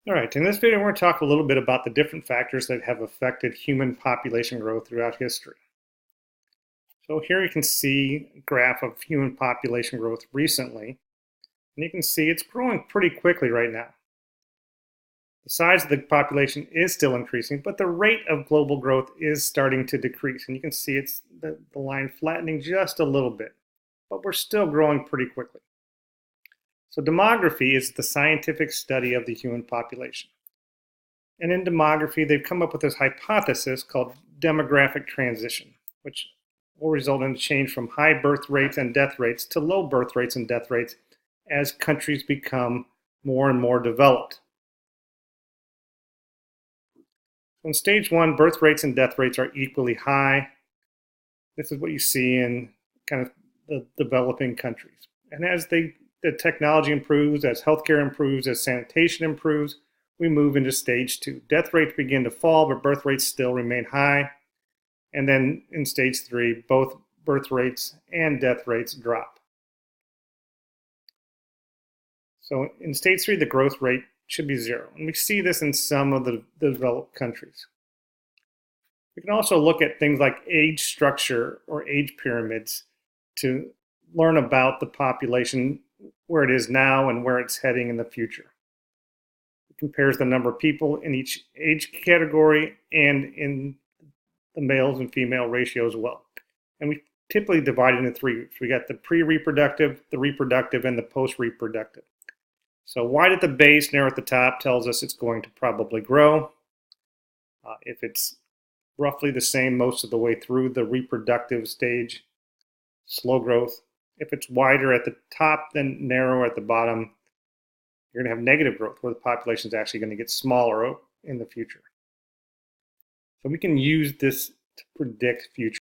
All right, in this video, we're going to talk a little bit about the different factors that have affected human population growth throughout history. So here you can see a graph of human population growth recently, and you can see it's growing pretty quickly right now. The size of the population is still increasing, but the rate of global growth is starting to decrease, and you can see it's the line flattening just a little bit, but we're still growing pretty quickly. So demography is the scientific study of the human population. And in demography, they've come up with this hypothesis called demographic transition, which will result in a change from high birth rates and death rates to low birth rates and death rates as countries become more and more developed. In stage one, birth rates and death rates are equally high. This is what you see in kind of the developing countries. And as the technology improves, as healthcare improves, as sanitation improves, we move into stage two. Death rates begin to fall, but birth rates still remain high. And then in stage three, both birth rates and death rates drop. So in stage three, the growth rate should be zero. And we see this in some of the developed countries. We can also look at things like age structure or age pyramids to learn about the population, where it is now and where it's heading in the future. It compares the number of people in each age category and in the males and female ratio as well. And we typically divide it into three groups. We got the pre-reproductive, the reproductive, and the post-reproductive. So wide at the base, narrow at the top tells us it's going to probably grow. If it's roughly the same most of the way through the reproductive stage, slow growth. If it's wider at the top than narrower at the bottom, you're going to have negative growth, where the population is actually going to get smaller in the future. So we can use this to predict future